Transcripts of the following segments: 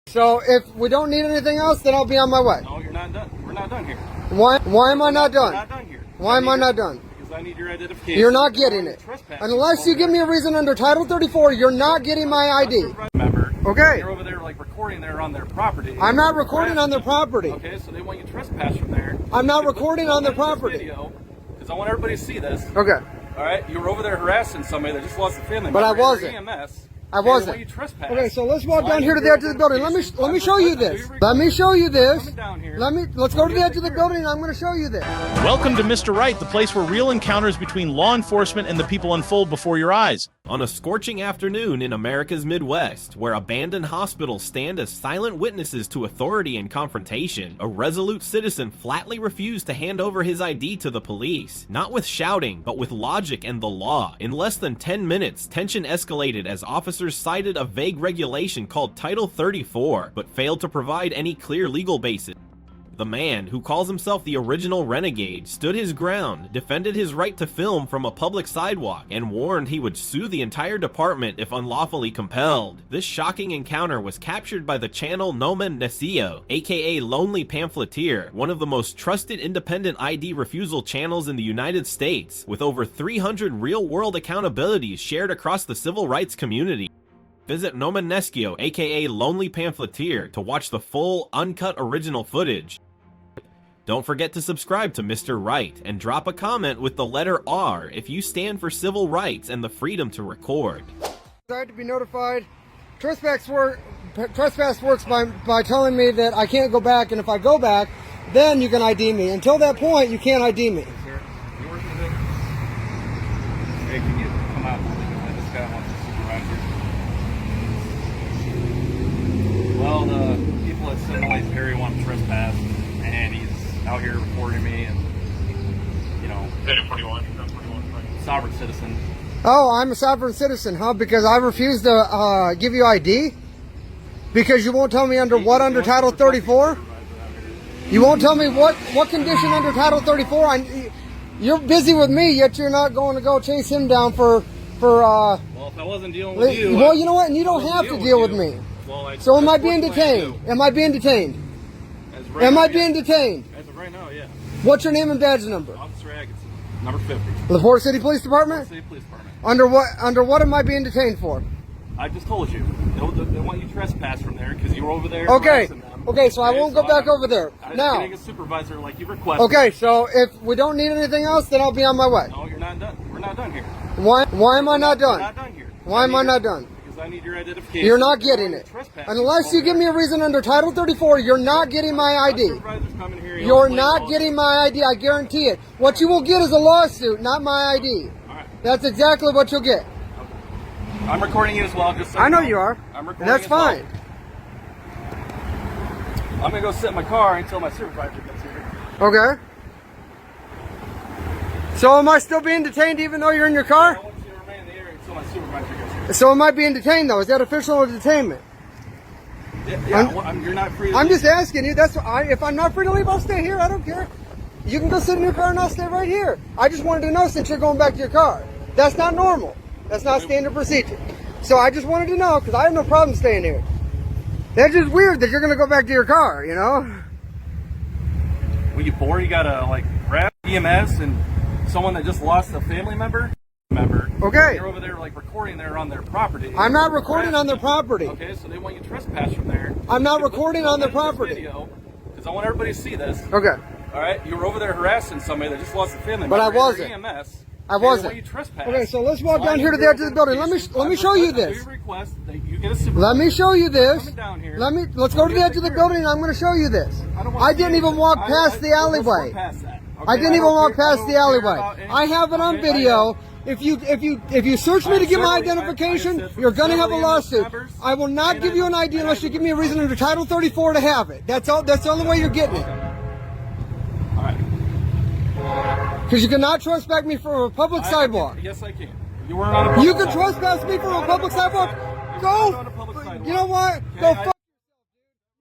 So if we don't need anything else, then I'll be on my way. No, you're not done. We're not done here. Why am I not done? We're not done here. Why am I not done? Because I need your identification. You're not getting it. Unless you give me a reason under Title 34, you're not getting my ID. Remember, okay. You're over there like recording there on their property. I'm not recording on their property. Okay, so they want you to trespass from there. I'm not recording on their property. Because I want everybody to see this. Okay. All right, you were over there harassing somebody that just lost a family member. But I wasn't. EMS. I wasn't. Okay, so let's walk down here to the edge of the building. Let me show you this. Let me show you this. Let's go to the edge of the building and I'm going to show you this. Welcome to Mr. Right, the place where real encounters between law enforcement and the people unfold before your eyes. On a scorching afternoon in America's Midwest, where abandoned hospitals stand as silent witnesses to authority and confrontation, a resolute citizen flatly refused to hand over his ID to the police. Not with shouting, but with logic and the law. In less than 10 minutes, tension escalated as officers cited a vague regulation called Title 34, but failed to provide any clear legal basis. The man, who calls himself the original renegade, stood his ground, defended his right to film from a public sidewalk, and warned he would sue the entire department if unlawfully compelled. This shocking encounter was captured by the channel Nomen Nescio, aka Lonely Pamphleteer, one of the most trusted independent ID refusal channels in the United States, with over 300 real-world accountabilities shared across the civil rights community. Visit Nomen Nescio, aka Lonely Pamphleteer, to watch the full, uncut original footage. Don't forget to subscribe to Mr. Right and drop a comment with the letter R if you stand for civil rights and the freedom to record. To be notified. Trespass works by telling me that I can't go back, and if I go back, then you can ID me. Until that point, you can't ID me. Sir, you working today? Hey, can you come out? This guy wants to supervise you. Well, the people at Sidewalk area want to trespass, and he's out here recording me, and you know, 41, sovereign citizen. Oh, I'm a sovereign citizen, huh? Because I refuse to give you ID? Because you won't tell me under what under Title 34? You won't tell me what condition under Title 34? You're busy with me, yet you're not going to go chase him down for well, if I wasn't dealing with you... Well, you know what? And you don't have to deal with me. Well, so am I being detained? Am I being detained? Am I being detained? As of right now, yeah. What's your name and badge number? Officer Atkinson, number 50. LaPorte City Police Department? City Police Department. Under what am I being detained for? I just told you. They want you to trespass from there because you were over there. Okay. Okay, so I won't go back over there. Now. Getting a supervisor like you requested. Okay, so if we don't need anything else, then I'll be on my way. No, you're not done. We're not done here. Why am I not done? We're not done here. Why am I not done? Because I need your identification. You're not getting it. Unless you give me a reason under Title 34, you're not getting my ID. You're not getting my ID, I guarantee it. What you will get is a lawsuit, not my ID. That's exactly what you'll get. I'm recording you as well. Just so I know you are. I'm recording. That's fine. I'm going to go sit in my car until my supervisor gets here. Okay. So am I still being detained even though you're in your car? I want you to remain in the area until my supervisor gets here. So am I being detained though? Is that official detainment? Yeah, you're not free to I'm leave. just asking you. If I'm not free to leave, I'll stay here. I don't care. You can go sit in your car and I'll stay right here. I just wanted to know since you're going back to your car. That's not normal. That's not standard procedure. So I just wanted to know because I have no problem staying here. That's just weird that you're going to go back to your car, you know? Were you bored? You got to like grab EMS and someone that just lost a family member? Okay. You're over there like recording there on their property. I'm not recording on their property. Okay, so they want you to trespass from there. I'm not recording on their property. Because I want everybody to see this. Okay. All right, you were over there harassing somebody that just lost a family member. But I wasn't. EMS. I wasn't. Okay, so let's walk down here to the edge of the building. Let me show you this. Let me show you this. Let's go to the edge of the building and I'm going to show you this. I didn't even walk past the alleyway. I didn't even walk past the alleyway. I have it on video. If you search me to get my identification, you're going to have a lawsuit. I will not give you an ID unless you give me a reason under Title 34 to have it. That's all. That's the only way you're getting it. All right. Because you cannot trespass me from a public sidewalk. Yes, I can. You weren't on a public You can trespass me from a public sidewalk? Go. You know what? Go fuck.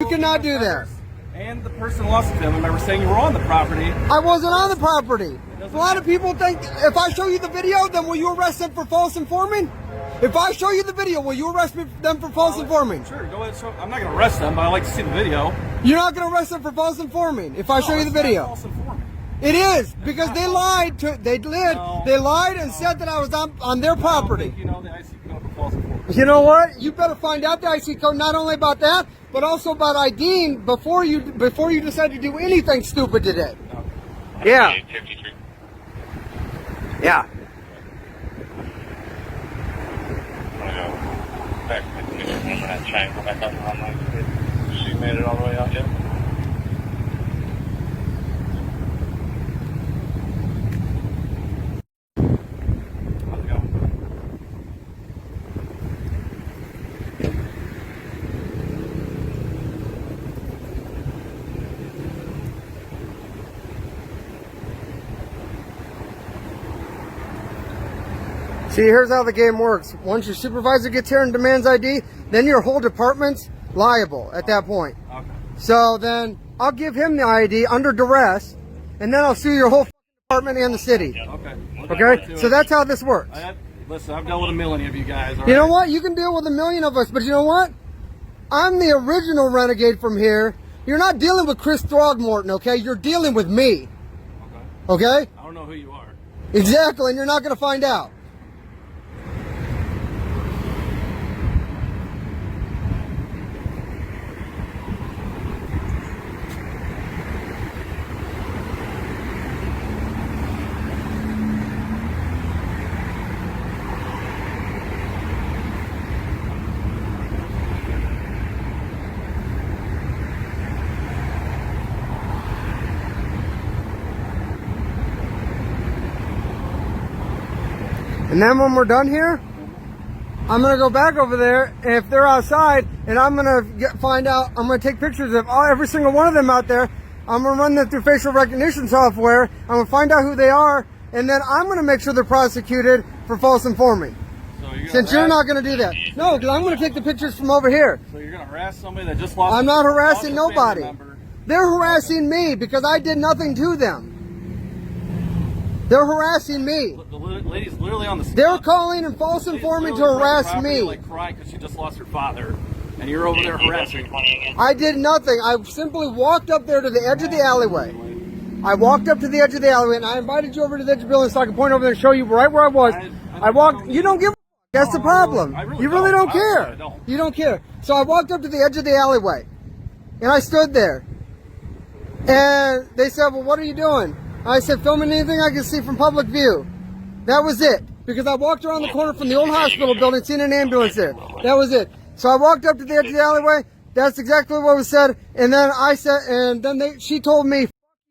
You cannot do that. And the person lost a family member saying you were on the property. I wasn't on the property. A lot of people think if I show you the video, then will you arrest them for false informing? If I show you the video, will you arrest them for false informing? Sure, go ahead. I'm not going to arrest them, but I'd like to see the video. You're not going to arrest them for false informing if I show you the video. False informing. It is, because they lied. They lied and said that I was on their property. You know the IC code for false information. You know what? You better find out the IC code, not only about that, but also about IDing before you decide to do anything stupid today. Okay. Yeah. Yeah. She made it all the way out yet? See, here's how the game works. Once your supervisor gets here and demands ID, then your whole department's liable at that point. Okay. So then I'll give him the ID under duress, and then I'll sue your whole department and the city. Okay. Okay? So that's how this works. Listen, I've dealt with a million of you guys. You know what? You can deal with a million of us, but you know what? I'm the original renegade from here. You're not dealing with Chris Throgmorton, okay? You're dealing with me. Okay. Okay? I don't know who you are. Exactly, and you're not going to find out. And then when we're done here, I'm going to go back over there, and if they're outside, and I'm going to find out, I'm going to take pictures of every single one of them out there. I'm going to run them through facial recognition software. I'm going to find out who they are, and then I'm going to make sure they're prosecuted for false informing. Since you're not going to do that. No, because I'm going to take the pictures from over here. So you're going to harass somebody that just lost. I'm not harassing nobody. Member. They're harassing me because I did nothing to them. They're harassing me. The lady's literally on the spot. They're calling and false informing to harass me. Like crying because she just lost her father, and you're over there harassing. I did nothing. I simply walked up there to the edge of the alleyway. I walked up to the edge of the alleyway, and I invited you over to the edge of the building so I could point over there and show you right where I was. I walked. You don't give a f. That's the problem. You really don't care. You don't care. So I walked up to the edge of the alleyway, and I stood there. And they said, well, what are you doing? I said, filming anything I can see from public view. That was it. Because I walked around the corner from the old hospital building, seen an ambulance there. That was it. So I walked up to the edge of the alleyway. That's exactly what was said. And then I said, and then she told me, F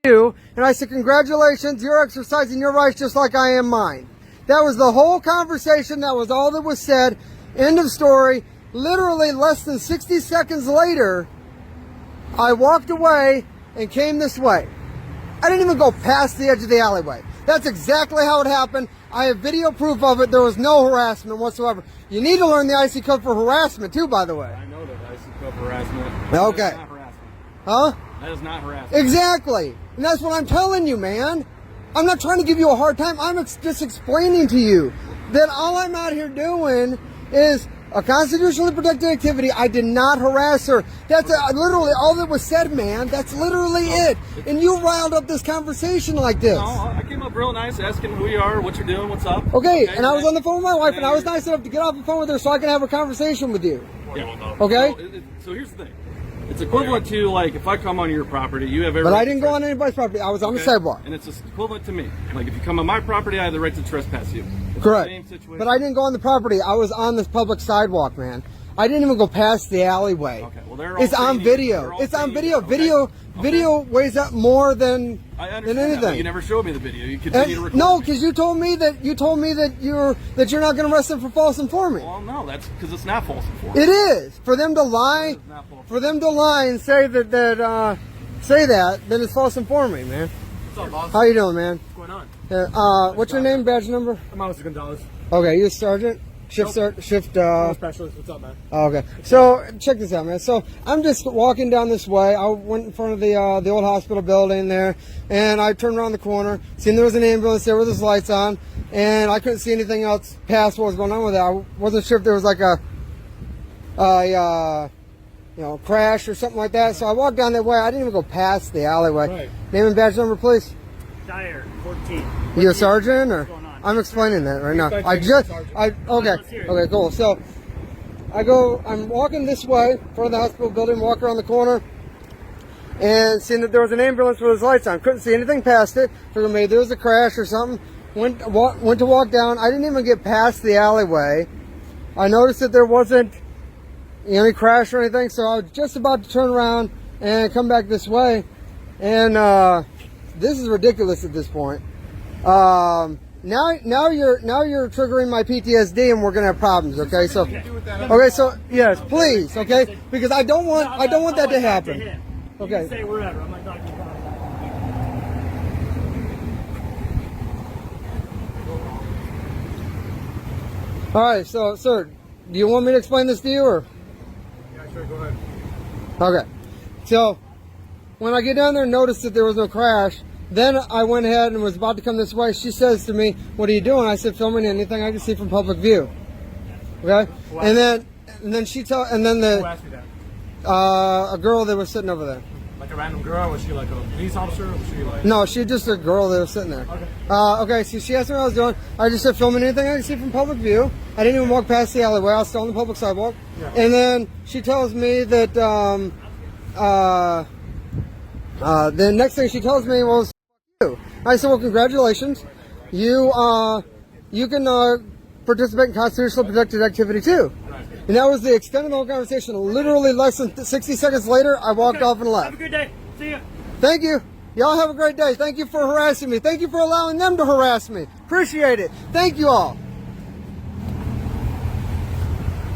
you. And I said, congratulations, you're exercising your rights just like I am mine. That was the whole conversation. That was all that was said. End of story. Literally less than 60 seconds later, I walked away and came this way. I didn't even go past the edge of the alleyway. That's exactly how it happened. I have video proof of it. There was no harassment whatsoever. You need to learn the IC code for harassment too, by the way. I know that IC code for harassment. Okay. That is not harassment. Huh? That is not harassment. Exactly. And that's what I'm telling you, man. I'm not trying to give you a hard time. I'm just explaining to you that all I'm out here doing is a constitutionally protected activity. I did not harass her. That's literally all that was said, man. That's literally it. And you riled up this conversation like this. No, I came up real nice asking who you are, what you're doing, what's up. Okay, and I was on the phone with my wife, and I was nice enough to get off the phone with her so I can have a conversation with you. Yeah. Okay? So here's the thing. It's equivalent to, like, if I come on your property, you have every But right I didn't go on anybody's property. I was on the sidewalk. And it's equivalent to me. Like, if you come on my property, I have the right to trespass you. It's Correct. the same situation. But I didn't go on the property. I was on this public sidewalk, man. I didn't even go past the alleyway. Okay, well, they're all It's on video. It's on video. Video weighs up more than anything. That, you never showed me the video. You continue to record. No, because you told me that you're not going to arrest them for false informing. Well, no, that's because it's not false informing. It is. For them to lie, and say that, then it's false informing, man. What's up, boss? How you doing, man? What's going on? What's your name, badge number? I'm Officer Gonzalez. Okay, you a sergeant? Shift Specialist, what's up, man? Oh, okay. So check this out, man. So I'm just walking down this way. I went in front of the old hospital building there, and I turned around the corner, seen there was an ambulance there with his lights on, and I couldn't see anything else past what was going on with it. I wasn't sure if there was like a crash or something like that. So I walked down that way. I didn't even go past the alleyway. Right. Name and badge number, please. Dyer, 14. You a sergeant, or? What's going on? I'm explaining that right now. Okay. Okay, cool. So I'm walking this way, in front of the hospital building, walk around the corner, and seeing that there was an ambulance with his lights on. Couldn't see anything past it. Figured maybe there was a crash or something. Went to walk down. I didn't even get past the alleyway. I noticed that there wasn't any crash or anything, so I was just about to turn around and come back this way. And this is ridiculous at this point. Now you're triggering my PTSD, and we're gonna have problems. Okay, so yes, please, okay, because I don't want that to happen. Okay. Say whatever. I'm not talking about it. All right, so sir, do you want me to explain this to you, or? Yeah, sure, go ahead. Okay, so when I get down there and noticed that there was no crash, then I went ahead and was about to come this way. She says to me, "What are you doing?" I said, "Filming anything I can see from public view." Okay, and then Who asked me that? a girl that was sitting over there. Like a random girl? Was she like a police officer? Or was she like... No, she just a girl that was sitting there. Okay. Okay, so she asked me what I was doing. I just said, "Filming anything I can see from public view." I didn't even walk past the alleyway. I was still on the public sidewalk. Yeah. And then she tells me that the next thing she tells me was, "You." I said, "Well, congratulations. You can participate in constitutionally protected activity too." Right. And that was the extent of the whole conversation. Literally less than 60 seconds later, I walked off and left. Have a good day. See ya. Thank you. Y'all have a great day. Thank you for harassing me. Thank you for allowing them to harass me. Appreciate it. Thank you all.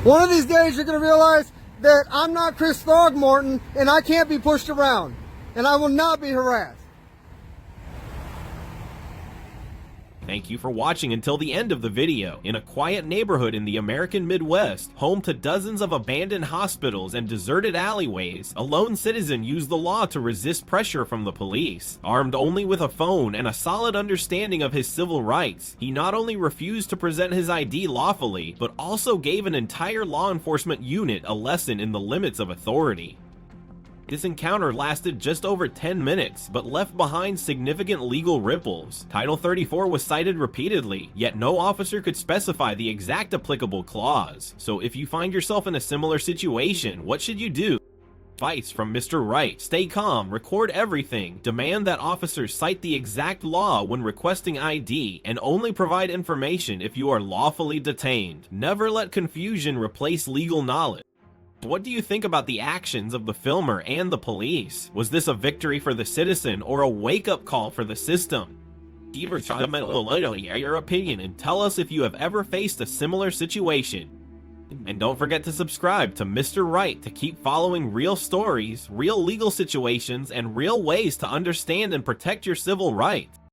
One of these days you're going to realize that I'm not Chris Throgmorton and I can't be pushed around. And I will not be harassed. Thank you for watching until the end of the video. In a quiet neighborhood in the American Midwest, home to dozens of abandoned hospitals and deserted alleyways, a lone citizen used the law to resist pressure from the police. Armed only with a phone and a solid understanding of his civil rights, he not only refused to present his ID lawfully, but also gave an entire law enforcement unit a lesson in the limits of authority. This encounter lasted just over 10 minutes, but left behind significant legal ripples. Title 34 was cited repeatedly, yet no officer could specify the exact applicable clause. So if you find yourself in a similar situation, what should you do? Advice from Mr. Right: stay calm, record everything, demand that officers cite the exact law when requesting ID, and only provide information if you are lawfully detained. Never let confusion replace legal knowledge. What do you think about the actions of the filmer and the police? Was this a victory for the citizen or a wake-up call for the system? Leave your opinion and tell us if you have ever faced a similar situation. And don't forget to subscribe to Mr. Right to keep following real stories, real legal situations, and real ways to understand and protect your civil rights.